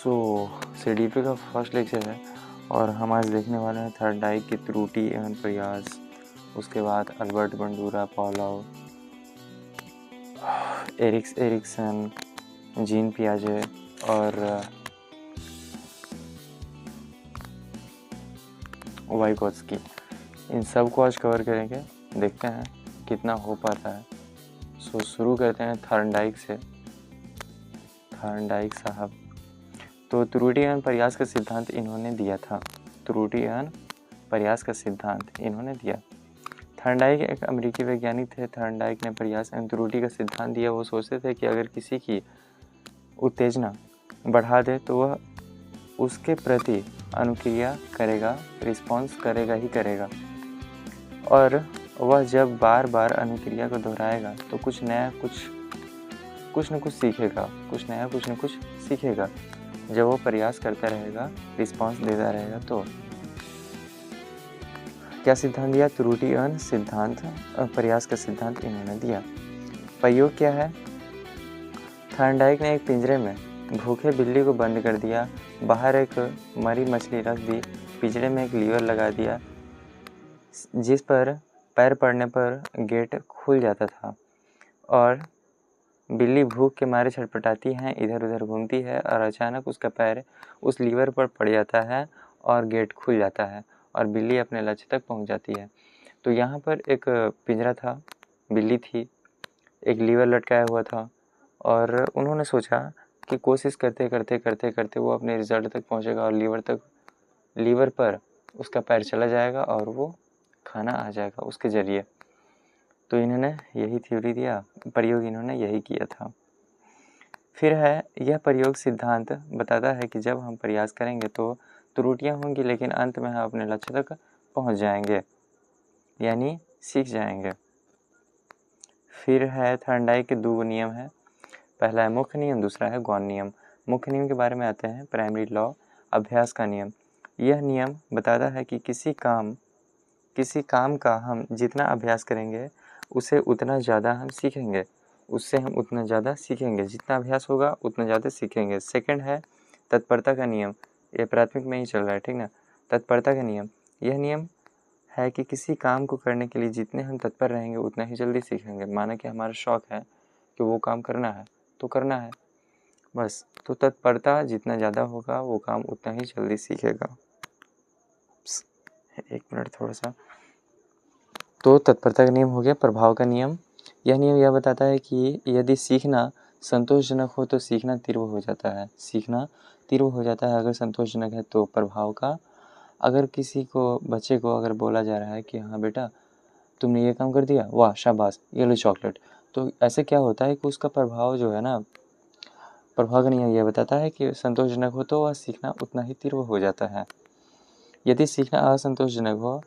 सो CDP का first lecture है और हम आज देखने वाले हैं थर्डाइक की त्रुटि एवं प्रयास, उसके बाद अल्बर्ट बंडूरा, पॉलोव, एरिक्सन, जीन पियाजे और वाइगोत्स्की। इन सब को आज कवर करेंगे, देखते हैं कितना हो पाता है। सो शुरू करते हैं थर्नडाइक से। थर्नडाइक साहब तो त्रुटि एवं प्रयास का सिद्धांत इन्होंने दिया था। त्रुटि एवं प्रयास का सिद्धांत इन्होंने दिया। थर्नडाइक एक अमेरिकी वैज्ञानिक थे। थर्नडाइक ने प्रयास एवं त्रुटि का सिद्धांत दिया। वो सोचते थे कि अगर किसी की उत्तेजना बढ़ा दे तो वह उसके प्रति अनुक्रिया करेगा, रिस्पॉन्स करेगा ही करेगा, और वह जब बार बार अनुक्रिया को दोहराएगा तो कुछ नया कुछ न कुछ सीखेगा, कुछ नया कुछ न कुछ सीखेगा। जब वो प्रयास करता रहेगा, रिस्पॉन्स देता रहेगा। तो क्या सिद्धांत दिया? त्रुटि एवं सिद्धांत, प्रयास का सिद्धांत इन्होंने दिया। प्रयोग क्या है? थर्नडाइक ने एक पिंजरे में भूखे बिल्ली को बंद कर दिया, बाहर एक मरी मछली रख दी, पिंजरे में एक लीवर लगा दिया जिस पर पैर पड़ने पर गेट खुल जाता था, और बिल्ली भूख के मारे छटपटाती है, इधर उधर घूमती है और अचानक उसका पैर उस लीवर पर पड़ जाता है और गेट खुल जाता है और बिल्ली अपने लक्ष्य तक पहुंच जाती है। तो यहाँ पर एक पिंजरा था, बिल्ली थी, एक लीवर लटकाया हुआ था, और उन्होंने सोचा कि कोशिश करते करते करते करते वो अपने रिजल्ट तक पहुँचेगा और लीवर पर उसका पैर चला जाएगा और वो खाना आ जाएगा उसके ज़रिए। तो इन्होंने यही थ्योरी दिया, प्रयोग इन्होंने यही किया था। फिर है यह प्रयोग सिद्धांत बताता है कि जब हम प्रयास करेंगे तो त्रुटियां होंगी, लेकिन अंत में हम अपने लक्ष्य तक पहुंच जाएंगे, यानी सीख जाएंगे। फिर है थर्नडाइक के दो नियम है। पहला है मुख्य नियम, दूसरा है गौण नियम। मुख्य नियम के बारे में आते हैं। प्राइमरी लॉ, अभ्यास का नियम। यह नियम बताता है कि किसी काम का हम जितना अभ्यास करेंगे उसे उतना ज़्यादा हम सीखेंगे, उससे हम उतना ज़्यादा सीखेंगे, जितना अभ्यास होगा उतना ज़्यादा सीखेंगे। सेकंड है तत्परता का नियम। ये प्राथमिक में ही चल रहा है, ठीक ना। तत्परता का नियम, यह नियम है कि किसी काम को करने के लिए जितने हम तत्पर रहेंगे उतना ही जल्दी सीखेंगे। माना कि हमारा शौक़ है कि वो काम करना है तो करना है बस, तो तत्परता जितना ज़्यादा होगा वो काम उतना ही जल्दी सीखेगा। एक मिनट थोड़ा सा। तो तत्परता का नियम हो गया। प्रभाव का नियम, यह नियम यह बताता है कि यदि सीखना संतोषजनक हो तो सीखना तीव्र हो जाता है। सीखना तीव्र हो जाता है अगर संतोषजनक है तो। प्रभाव का, अगर किसी को, बच्चे को अगर बोला जा रहा है कि हाँ बेटा तुमने ये काम कर दिया, वाह शाबाश, ये लो चॉकलेट, तो ऐसे क्या होता है कि उसका प्रभाव जो है ना, प्रभाव का नियम यह बताता है कि संतोषजनक हो तो वह सीखना उतना ही तीव्र हो जाता है। यदि सीखना संतोषजनक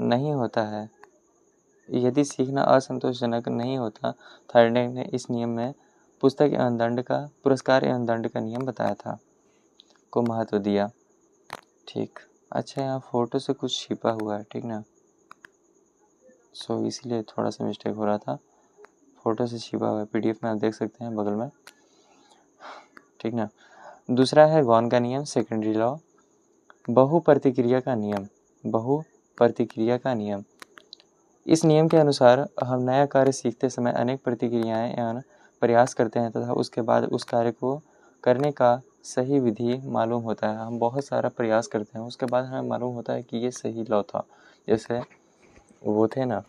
नहीं होता है, यदि सीखना असंतोषजनक नहीं होता, थर्नडाइक ने इस नियम में पुरस्कार एवं दंड का नियम बताया था, को महत्व दिया। ठीक, अच्छा यहाँ फोटो से कुछ छिपा हुआ है, ठीक ना, सो इसीलिए थोड़ा सा मिस्टेक हो रहा था। फोटो से छिपा हुआ है, पीडीएफ में आप देख सकते हैं बगल में, ठीक ना। दूसरा है गौण का नियम, सेकेंडरी लॉ, बहु प्रतिक्रिया का नियम। इस नियम के अनुसार हम नया कार्य सीखते समय अनेक प्रतिक्रियाएं एवं प्रयास करते हैं तथा उसके बाद उस कार्य को करने का सही विधि मालूम होता है। हम बहुत सारा प्रयास करते हैं, उसके बाद हमें मालूम होता है कि ये सही लॉ था। जैसे वो थे ना,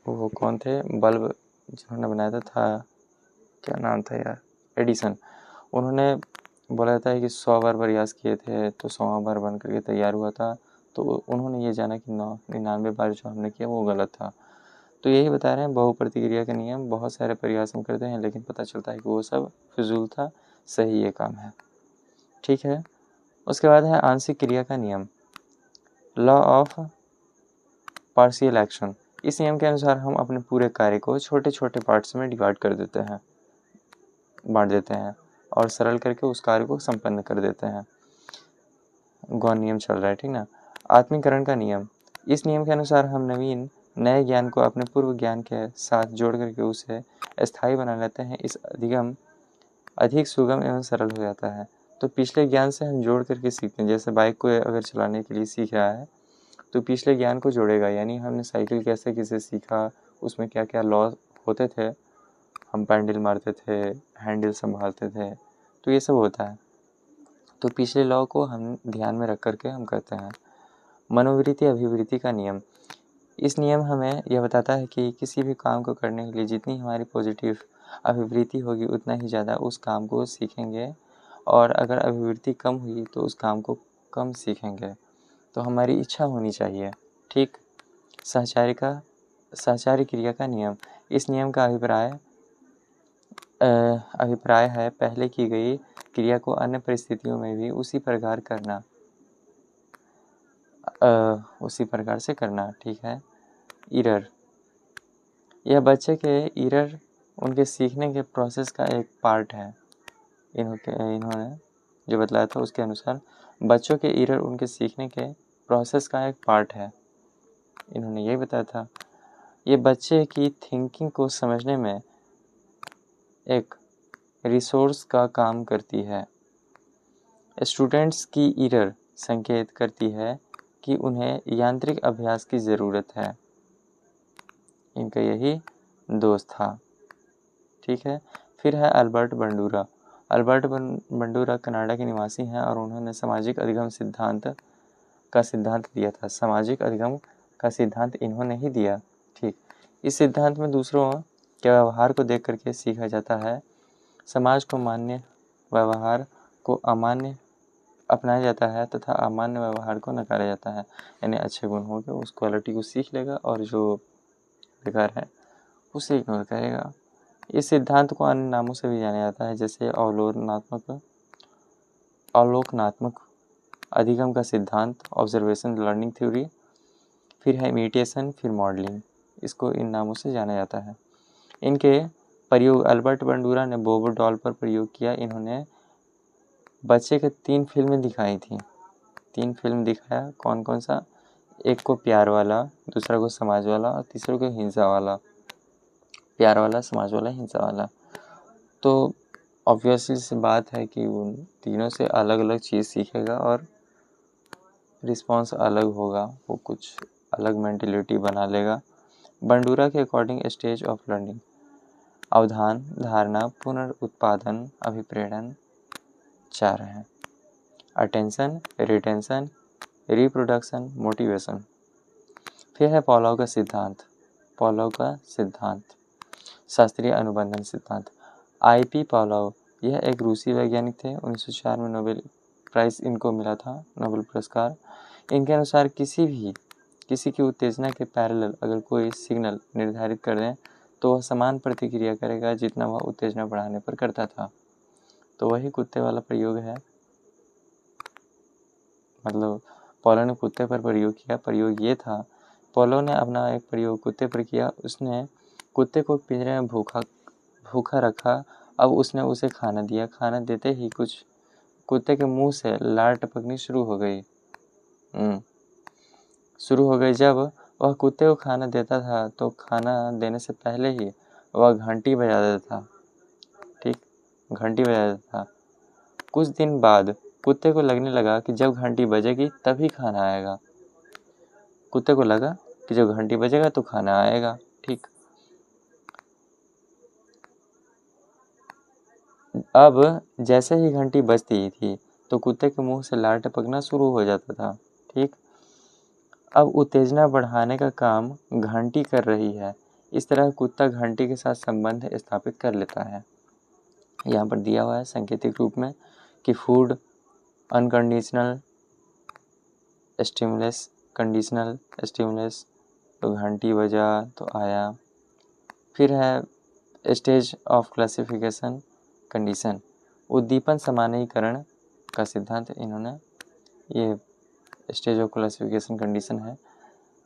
वो कौन थे, बल्ब जिन्होंने बनाया था, क्या नाम था यार, एडिसन। उन्होंने बोला था कि 100 बार प्रयास किए थे तो 100वां बार बन करके तैयार हुआ था। तो उन्होंने ये जाना कि 99 बार जो हमने किया वो गलत था। तो यही बता रहे हैं, बहु प्रतिक्रिया का नियम, बहुत सारे प्रयास हम करते हैं लेकिन पता चलता है कि वो सब फिजूल था, सही ये काम है, ठीक है। उसके बाद है आंशिक क्रिया का नियम, लॉ ऑफ पार्शियल एक्शन। इस नियम के अनुसार हम अपने पूरे कार्य को छोटे छोटे पार्ट्स में डिवाइड कर देते हैं, बांट देते हैं और सरल करके उस कार्य को संपन्न कर देते हैं। गौण नियम चल रहा है, ठीक ना। आत्मीकरण का नियम, इस नियम के अनुसार हम नए ज्ञान को अपने पूर्व ज्ञान के साथ जोड़ करके उसे स्थायी बना लेते हैं। इस अधिगम अधिक सुगम एवं सरल हो जाता है। तो पिछले ज्ञान से हम जोड़ करके सीखते हैं। जैसे बाइक को अगर चलाने के लिए सीख रहा है तो पिछले ज्ञान को जोड़ेगा, यानी हमने साइकिल कैसे कैसे सीखा, उसमें क्या क्या लॉ होते थे, हम पैडल मारते थे, हैंडल संभालते थे, तो ये सब होता है। तो पिछले लॉ को हम ध्यान में रख करके हम करते हैं। मनोवृत्ति अभिवृत्ति का नियम। इस नियम हमें यह बताता है कि किसी भी काम को करने के लिए जितनी हमारी पॉजिटिव अभिवृत्ति होगी उतना ही ज़्यादा उस काम को सीखेंगे, और अगर अभिवृत्ति कम हुई तो उस काम को कम सीखेंगे। तो हमारी इच्छा होनी चाहिए। ठीक। सहचारी क्रिया का नियम। इस नियम का अभिप्राय है पहले की गई क्रिया को अन्य परिस्थितियों में भी उसी प्रकार से करना। ठीक है। एरर। यह बच्चे के एरर उनके सीखने के प्रोसेस का एक पार्ट है। इन्होंने जो बतलाया था उसके अनुसार बच्चों के एरर उनके सीखने के प्रोसेस का एक पार्ट है। इन्होंने यही बताया था। ये बच्चे की थिंकिंग को समझने में एक रिसोर्स का काम करती है। स्टूडेंट्स की एरर संकेत करती है कि उन्हें यांत्रिक अभ्यास की ज़रूरत है। इनका यही दोस्त था। ठीक है। फिर है Albert Bandura. Albert Bandura Canada के निवासी हैं और उन्होंने सामाजिक अधिगम का सिद्धांत दिया था। सामाजिक अधिगम का सिद्धांत इन्होंने ही दिया। ठीक। इस सिद्धांत में दूसरों के व्यवहार को देख करके सीखा जाता है। समाज को मान्य व्यवहार को अमान्य अपनाया जाता है तथा अमान्य व्यवहार को नकारा जाता है। यानी अच्छे गुण हो गए उस क्वालिटी को सीख लेगा और जो बेकार है उसे इग्नोर करेगा। इस सिद्धांत को अन्य नामों से भी जाना जाता है, जैसे अवलोकनात्मक अधिगम का सिद्धांत, ऑब्जर्वेशन लर्निंग थ्योरी, फिर है इमिटेशन, फिर मॉडलिंग। इसको इन नामों से जाना जाता है। इनके प्रयोग अल्बर्ट बंडूरा ने बोबो डॉल पर प्रयोग किया। इन्होंने बच्चे के 3 फिल्में दिखाई थी। 3 फिल्म दिखाया। कौन कौन सा? एक को प्यार वाला, दूसरा को समाज वाला और तीसरे को हिंसा वाला। प्यार वाला, समाज वाला, हिंसा वाला। तो ऑब्वियसली सी बात है कि उन तीनों से अलग अलग चीज़ सीखेगा और रिस्पॉन्स अलग होगा, वो कुछ अलग मेंटेलिटी बना लेगा। बंडूरा के अकॉर्डिंग स्टेज ऑफ लर्निंग अवधान, धारणा, पुनरुत्पादन, अभिप्रेरण 4 हैं। Attention, retention, reproduction, motivation. फिर है पॉलोव का सिद्धांत, शास्त्रीय अनुबंधन सिद्धांत। I.P. पॉलोव यह एक रूसी वैज्ञानिक थे। 1904 में नोबेल प्राइज़ इनको मिला था, नोबेल पुरस्कार। इनके अनुसार किसी की उत्तेजना के पैरेलल अगर कोई सिग्नल निर्धारित कर दें तो वह समान प्रतिक्रिया करेगा जितना वह उत्तेजना बढ़ाने पर करता था। तो वही कुत्ते वाला प्रयोग है। मतलब पॉलो ने कुत्ते पर प्रयोग किया। प्रयोग ये था, पॉलो ने अपना एक प्रयोग कुत्ते पर किया। उसने कुत्ते को पिंजरे में भूखा रखा। अब उसने उसे खाना दिया। खाना देते ही कुछ कुत्ते के मुंह से लार टपकनी शुरू हो गई। जब वह कुत्ते को खाना देता था तो खाना देने से पहले ही वह घंटी बजा देता था। ठीक, घंटी बजा देता था। कुछ दिन बाद कुत्ते को लगने लगा कि जब घंटी बजेगी तभी खाना आएगा। कुत्ते को लगा कि जब घंटी बजेगा तो खाना आएगा। ठीक। अब जैसे ही घंटी बजती थी तो कुत्ते के मुंह से लार टपकना शुरू हो जाता था। ठीक। अब उत्तेजना बढ़ाने का काम घंटी कर रही है। इस तरह कुत्ता घंटी के साथ संबंध स्थापित कर लेता है। यहाँ पर दिया हुआ है सांकेतिक रूप में कि food, unconditional stimulus, conditional stimulus, तो घंटी बजा तो आया। फिर है स्टेज ऑफ क्लासिफिकेशन कंडीशन, उद्दीपन सामान्यीकरण का सिद्धांत। इन्होंने ये स्टेज ऑफ क्लासिफिकेशन कंडीशन है।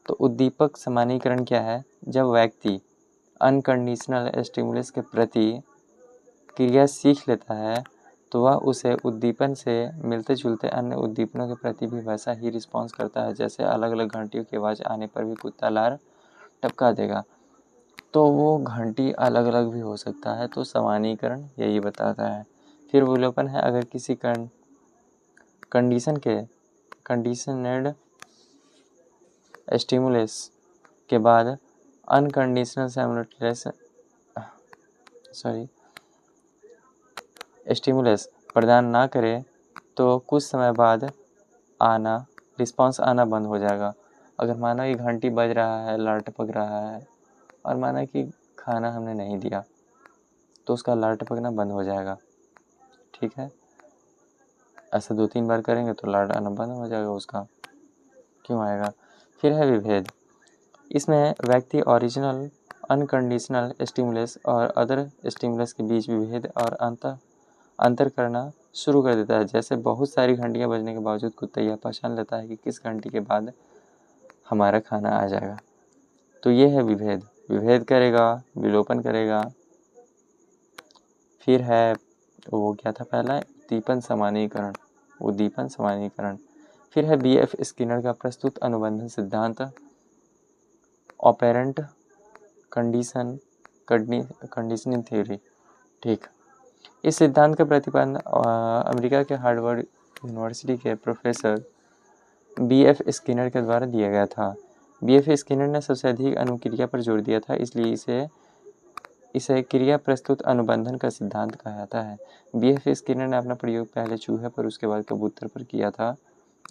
तो उद्दीपक सामान्यीकरण क्या है? जब व्यक्ति अनकंडीशनल स्टिमुलस के प्रति क्रिया सीख लेता है तो वह उसे उद्दीपन से मिलते जुलते अन्य उद्दीपनों के प्रति भी वैसा ही रिस्पॉन्स करता है। जैसे अलग अलग घंटियों की आवाज़ आने पर भी कुत्ता लार टपका देगा, तो वो घंटी अलग अलग भी हो सकता है। तो सामान्यीकरण यही बताता है। फिर विलोपन है अगर किसी कंडीशनड स्टिमुलस के बाद अनकंडीशनल स्टिमुलस प्रदान ना करे तो कुछ समय बाद रिस्पांस आना बंद हो जाएगा। अगर माना कि घंटी बज रहा है, लार टपक रहा है और माना कि खाना हमने नहीं दिया तो उसका लार टपकना बंद हो जाएगा। ठीक है, ऐसे 2-3 बार करेंगे तो लार आना बंद हो जाएगा उसका। क्यों आएगा? फिर है विभेद। इसमें व्यक्ति ओरिजिनल अनकंडीशनल स्टिमुलस और अदर स्टिमुलस के बीच विभेद और अंतर करना शुरू कर देता है। जैसे बहुत सारी घंटियां बजने के बावजूद कुत्ता यह पहचान लेता है कि किस घंटी के बाद हमारा खाना आ जाएगा। तो ये है विभेद। विभेद करेगा, विलोपन करेगा। फिर है वो क्या था पहला, उद्दीपन सामान्यीकरण। फिर है BF स्किनर का प्रस्तुत अनुबंधन सिद्धांत, ऑपेरेंट कंडीशनिंग थ्योरी। ठीक, इस सिद्धांत का प्रतिपादन अमेरिका के हार्वर्ड यूनिवर्सिटी के प्रोफेसर BF स्किनर के द्वारा दिया गया था। BF स्किनर ने सबसे अधिक अनुक्रिया पर जोर दिया था, इसलिए इसे क्रिया प्रस्तुत अनुबंधन का सिद्धांत कहा जाता है। BF स्किनर ने अपना प्रयोग पहले चूहे पर, उसके बाद कबूतर पर किया था।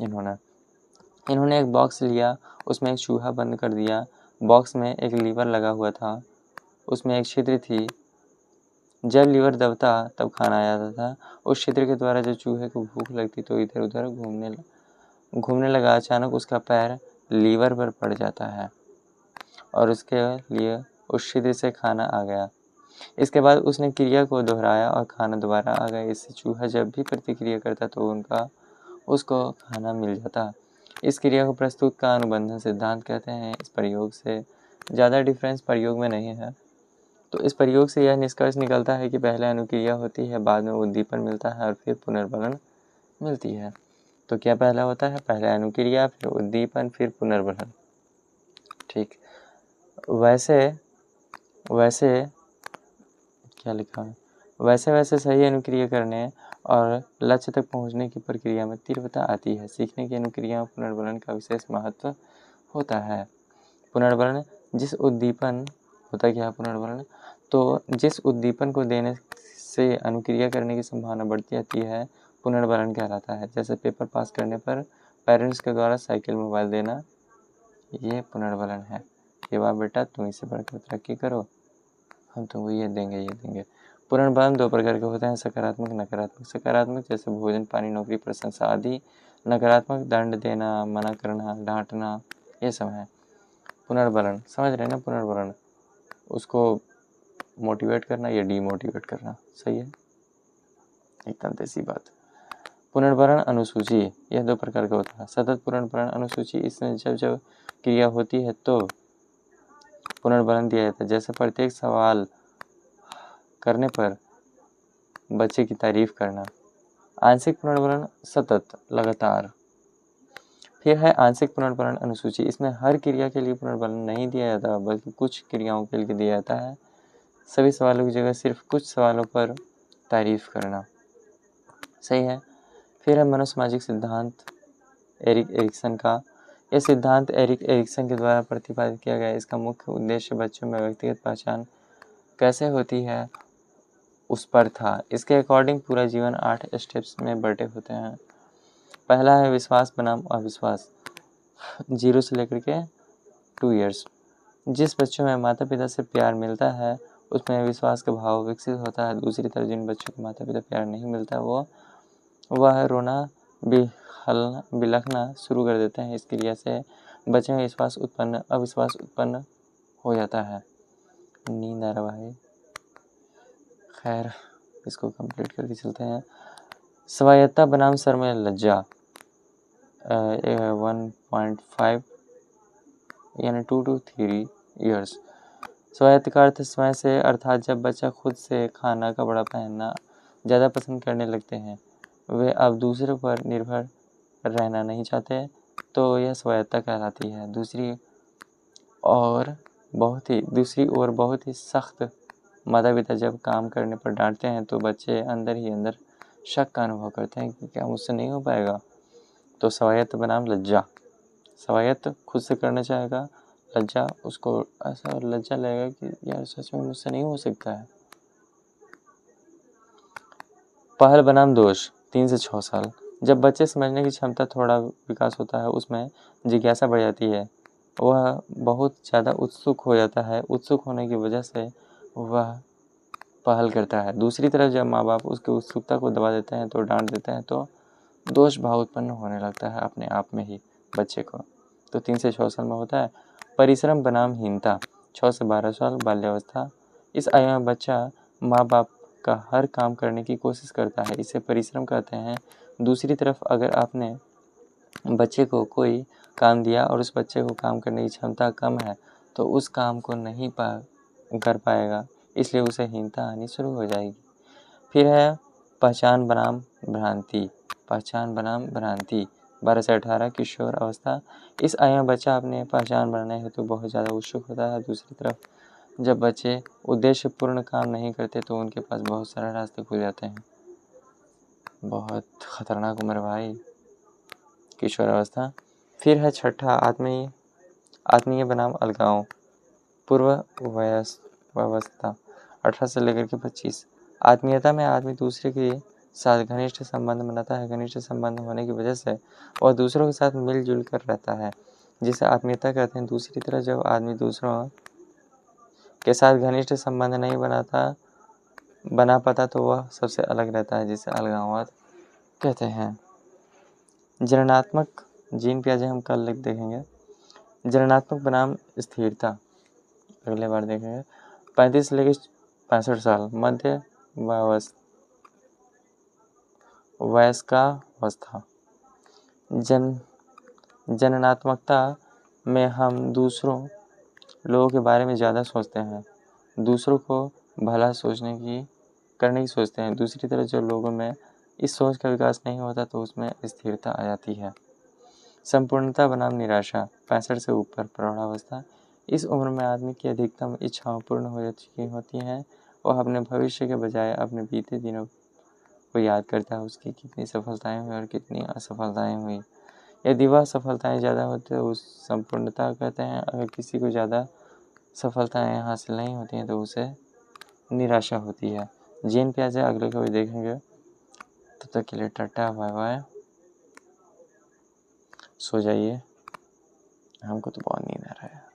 इन्होंने एक बॉक्स लिया, उसमें एक चूहा बंद कर दिया। बॉक्स में एक लीवर लगा हुआ था, उसमें एक छिद्र थी। जब लीवर दबता तब खाना आ जाता था। उस छिद्र के द्वारा जब चूहे को भूख लगती तो इधर उधर घूमने लगा। अचानक उसका पैर लीवर पर पड़ जाता है और उसके लिए उस छिद्र से खाना आ गया। इसके बाद उसने क्रिया को दोहराया और खाना दोबारा आ गया। इससे चूहा जब भी प्रतिक्रिया करता तो उसको खाना मिल जाता। इस क्रिया को प्रस्तुत का अनुबंधन सिद्धांत कहते हैं। इस प्रयोग से ज़्यादा डिफरेंस प्रयोग में नहीं है। तो इस प्रयोग से यह निष्कर्ष निकलता है कि पहले अनुक्रिया होती है, बाद में उद्दीपन मिलता है और फिर पुनर्बलन मिलती है। तो क्या पहला होता है? पहले अनुक्रिया, फिर उद्दीपन, फिर पुनर्बलन। ठीक, वैसे क्या लिखा है? वैसे सही अनुक्रिया करने और लक्ष्य तक पहुंचने की प्रक्रिया में तीव्रता आती है। सीखने की अनुक्रिया में पुनर्बलन का विशेष महत्व होता है। पुनर्बलन जिस उद्दीपन होता क्या है पुनर्बलन? तो जिस उद्दीपन को देने से अनुक्रिया करने की संभावना बढ़ती जाती है, पुनर्बलन कहलाता है। जैसे पेपर पास करने पर पेरेंट्स के द्वारा साइकिल मोबाइल देना, ये पुनर्बलन है कि वाह बेटा तुम इससे बढ़कर तरक्की करो, हम तुमको ये देंगे। पुनर्बलन 2 प्रकार के होते हैं, सकारात्मक, नकारात्मक। सकारात्मक जैसे भोजन, पानी, नौकरी, प्रशंसा आदि। नकारात्मक दंड देना, मना करना, डांटना, ये सब है पुनर्बलन। समझ रहे हैं ना? पुनर्बलन उसको मोटिवेट करना या डीमोटिवेट करना। सही है, एकदम देसी बात। पुनर्बलन अनुसूची, यह 2 प्रकार का होता है। सतत पुनर्बलन अनुसूची, इसमें जब क्रिया होती है तो पुनर्बलन दिया जाता है। जैसे प्रत्येक सवाल करने पर बच्चे की तारीफ करना। आंशिक पुनर्बलन सतत, लगातार। फिर है आंशिक पुनर्बलन अनुसूची। इसमें हर क्रिया के लिए पुनर्बलन नहीं दिया जाता, बल्कि कुछ क्रियाओं के लिए दिया जाता है। सभी सवालों की जगह सिर्फ कुछ सवालों पर तारीफ करना। सही है। फिर है मनोसामाजिक सिद्धांत एरिक एरिक्सन का। यह सिद्धांत एरिक एरिक्सन के द्वारा प्रतिपादित किया गया। इसका मुख्य उद्देश्य बच्चों में व्यक्तिगत पहचान कैसे होती है उस पर था। इसके अकॉर्डिंग पूरा जीवन 8 स्टेप्स में बटे होते हैं। पहला है विश्वास बनाम अविश्वास, 0 से लेकर के 2 इयर्स। जिस बच्चों में माता पिता से प्यार मिलता है उसमें विश्वास का भाव विकसित होता है। दूसरी तरफ जिन बच्चों को माता पिता प्यार नहीं मिलता वह रोना बिलखना शुरू कर देते हैं। इस क्रिया से बच्चे में अविश्वास उत्पन्न हो जाता है। नींद आ रहा है, खैर इसको कंप्लीट करके चलते हैं। स्वायत्तता बनाम शर्म या लज्जा, 1.5 यानी 2 to 3 ईयर्स। स्वायत्त का अर्थ स्वयं से, अर्थात जब बच्चा खुद से खाना, कपड़ा पहनना ज़्यादा पसंद करने लगते हैं, वे अब दूसरों पर निर्भर रहना नहीं चाहते, तो यह स्वायत्तता कहलाती है। दूसरी ओर बहुत ही सख्त माता पिता जब काम करने पर डांटते हैं तो बच्चे अंदर ही अंदर शक का अनुभव करते हैं कि क्या मुझसे नहीं हो पाएगा। तो स्वायत्त बनाम लज्जा। स्वायत्त खुद से करना चाहेगा, लज्जा उसको ऐसा लज्जा लगेगा कि यार सच में मुझसे नहीं हो सकता है। पहल बनाम दोष। 3 से 6 साल। जब बच्चे समझने की क्षमता थोड़ा विकास होता है, उसमें जिज्ञासा बढ़ जाती है, वह बहुत ज़्यादा उत्सुक हो जाता है। उत्सुक होने की वजह से वह पहल करता है। दूसरी तरफ जब माँ बाप उसकी उत्सुकता को दबा देते हैं, तो डांट देते हैं, तो दोष भाव उत्पन्न होने लगता है अपने आप में ही बच्चे को। तो 3 से 6 साल में होता है। परिश्रम बनाम हीनता। 6 से 12 साल बाल्यावस्था। इस आयु में बच्चा माँ बाप का हर काम करने की कोशिश करता है, इसे परिश्रम कहते हैं। दूसरी तरफ अगर आपने बच्चे को कोई काम दिया और उस बच्चे को काम करने की क्षमता कम है, तो उस काम को नहीं कर पाएगा, इसलिए उसे हीनता आनी शुरू हो जाएगी। फिर है पहचान बनाम भ्रांति। पहचान बनाम भ्रांति। 12 से 18 किशोर अवस्था। इस आयु में बच्चा अपने पहचान बनाने हेतु बहुत ज़्यादा उत्सुक होता है। दूसरी तरफ जब बच्चे उद्देश्यपूर्ण काम नहीं करते, तो उनके पास बहुत सारे रास्ते खुल जाते हैं। बहुत खतरनाक उम्र भाई, किशोर अवस्था। फिर है छठा आत्मीय बनाम अलगाव। पूर्व वयस्वस्था। 18 से लेकर के 25। आत्मीयता में आदमी दूसरे के साथ घनिष्ठ संबंध बनाता है। घनिष्ठ संबंध होने की वजह से वह दूसरों के साथ मिलजुल कर रहता है, जिसे आत्मीयता कहते हैं। दूसरी तरफ जब आदमी दूसरों के साथ घनिष्ठ संबंध नहीं बना पाता, तो वह सबसे अलग रहता है, जिसे अलगाववाद कहते हैं। जननात्मक जीन पियाजे हम कल देखेंगे। जननात्मक बनाम स्थिरता अगले बार देखेंगे। 35 से लेकर 65 साल मध्य वयस्कावस्था। जननात्मकता में हम दूसरों लोगों के बारे में ज़्यादा सोचते हैं, दूसरों को भला करने की सोचते हैं। दूसरी तरफ जो लोगों में इस सोच का विकास नहीं होता, तो उसमें स्थिरता आ जाती है। संपूर्णता बनाम निराशा। 65 से ऊपर प्रौढ़ावस्था। इस उम्र में आदमी की अधिकतम इच्छाएं पूर्ण हो चुकी होती हैं। वह अपने भविष्य के बजाय अपने बीते दिनों को याद करता है, उसकी कितनी सफलताएं हुई और कितनी असफलताएं हुई। यदि वह सफलताएं ज़्यादा होती है, उस संपूर्णता कहते हैं। अगर किसी को ज़्यादा सफलताएं हासिल नहीं होती हैं, तो उसे निराशा होती है। जीन पियाजे अगले कभी देखेंगे। तब तक के लिए टाटा बाय बाय। सो जाइए, हमको तो बहुत नींद आ रहा है।